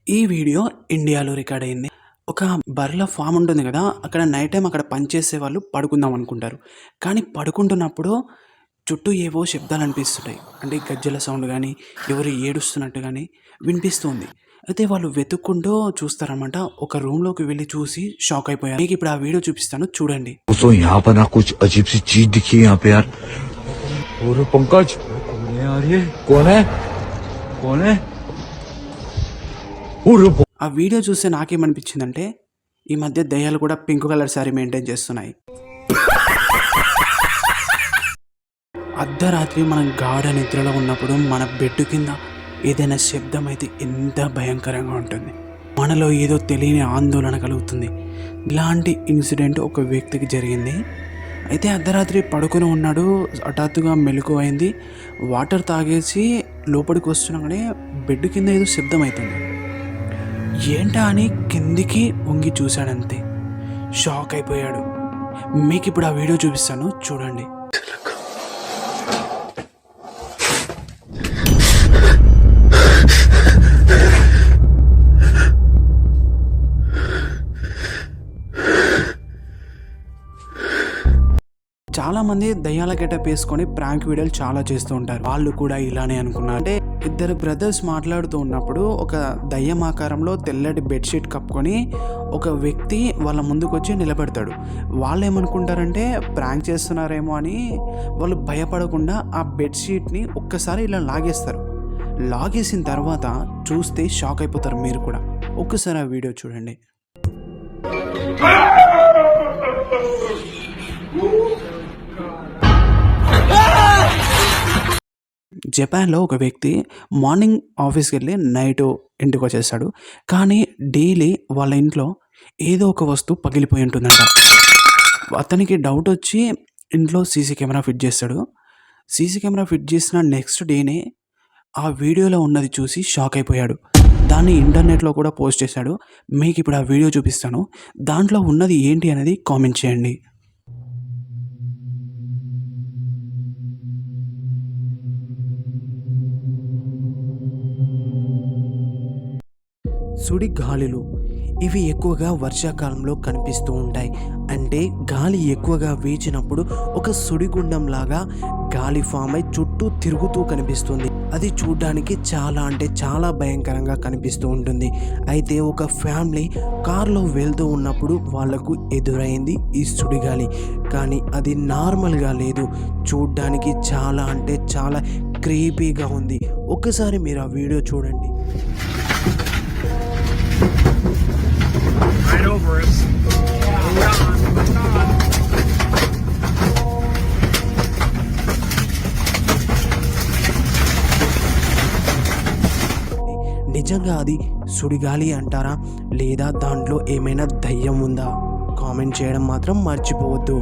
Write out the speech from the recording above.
ఈ వీడియో ఇండియాలో రికార్డ్ అయింది. ఒక బర్రెల ఫామ్ ఉంటుంది కదా, అక్కడ నైట్ టైం అక్కడ పనిచేసే వాళ్ళు పడుకుందాం అనుకుంటారు. కానీ పడుకుంటున్నప్పుడు చుట్టూ ఏవో శబ్దాలు అనిపిస్తుంటాయి. అంటే గజ్జల సౌండ్ కానీ, ఎవరు ఏడుస్తున్నట్టు కానీ వినిపిస్తుంది. అయితే వాళ్ళు వెతుక్కుంటూ చూస్తారనమాట. ఒక రూమ్లోకి వెళ్ళి చూసి షాక్ అయిపోయారు. మీకు ఇప్పుడు ఆ వీడియో చూపిస్తాను, చూడండి. दोस्तों यहाँ पर ना कुछ अजीब सी चीज दिखी है यहाँ पे यार। और पंकज कौन है यार, ये कौन है, कौन है? ఆ వీడియో చూస్తే నాకేమనిపించిందంటే, ఈ మధ్య దయ్యాలు కూడా పింక్ కలర్ శారీ మెయింటైన్ చేస్తున్నాయి. అర్ధరాత్రి మనం గాఢ నిద్రలో ఉన్నప్పుడు మన బెడ్ కింద ఏదైనా శబ్దం అయితే ఎంత భయంకరంగా ఉంటుంది. మనలో ఏదో తెలియని ఆందోళన కలుగుతుంది. ఇలాంటి ఇన్సిడెంట్ ఒక వ్యక్తికి జరిగింది. అయితే అర్ధరాత్రి పడుకొని ఉన్నాడు, హఠాత్తుగా మెలకువ అయింది. వాటర్ తాగేసి లోపలికి వస్తున్నాగానే బెడ్ కింద ఏదో శబ్దం అవుతుంది. ఏంటా అని కిందికి వంగి చూశాడంతే. షాక్ అయిపోయాడు. మీకు ఇప్పుడు ఆ వీడియో చూపిస్తాను, చూడండి. చాలామంది దయ్యాల గెటప్ వేసుకొని ప్రాంక్ వీడియోలు చాలా చేస్తూ ఉంటారు. వాళ్ళు కూడా ఇలానే అనుకున్నారు. అంటే ఇద్దరు బ్రదర్స్ మాట్లాడుతూ ఉన్నప్పుడు ఒక దయ్యం ఆకారంలో తెల్లటి బెడ్షీట్ కప్పుకొని ఒక వ్యక్తి వాళ్ళ ముందుకు వచ్చి నిలబెడతాడు. వాళ్ళు ఏమనుకుంటారంటే ప్రాంక్ చేస్తున్నారేమో అని వాళ్ళు భయపడకుండా ఆ బెడ్షీట్ని ఒక్కసారి ఇలా లాగేస్తారు. లాగేసిన తర్వాత చూస్తే షాక్ అయిపోతారు మీరు కూడా. ఒక్కసారి ఆ వీడియో చూడండి. జపాన్లో ఒక వ్యక్తి మార్నింగ్ ఆఫీస్కి వెళ్ళి నైట్ ఇంటికి వచ్చేస్తాడు. కానీ డైలీ వాళ్ళ ఇంట్లో ఏదో ఒక వస్తువు పగిలిపోయి ఉంటుందంట. అతనికి డౌట్ వచ్చి ఇంట్లో సీసీ కెమెరా ఫిట్ చేస్తాడు. సీసీ కెమెరా ఫిట్ చేసిన నెక్స్ట్ డేనే ఆ వీడియోలో ఉన్నది చూసి షాక్ అయిపోయాడు. దాన్ని ఇంటర్నెట్లో కూడా పోస్ట్ చేశాడు. మీకు ఇప్పుడు ఆ వీడియో చూపిస్తాను. దాంట్లో ఉన్నది ఏంటి అనేది కామెంట్ చేయండి. సుడి గాలులు ఇవి ఎక్కువగా వర్షాకాలంలో కనిపిస్తూ ఉంటాయి. అంటే గాలి ఎక్కువగా వీచినప్పుడు ఒక సుడిగుండం లాగా గాలి ఫామ్ అయి చుట్టూ తిరుగుతూ కనిపిస్తుంది. అది చూడ్డానికి చాలా అంటే చాలా భయంకరంగా కనిపిస్తూ ఉంటుంది. అయితే ఒక ఫ్యామిలీ కార్లో వెళ్తూ ఉన్నప్పుడు వాళ్లకు ఎదురైంది ఈ సుడిగాలి. కానీ అది నార్మల్గా లేదు, చూడ్డానికి చాలా అంటే చాలా క్రీపీగా ఉంది. ఒక్కసారి మీరు ఆ వీడియో చూడండి. Right over us. నిజంగా అది సుడిగాలి అంటారా, లేదా దాంట్లో ఏమైనా దయ్యం ఉందా? కామెంట్ చేయడం మాత్రం మర్చిపోవద్దు.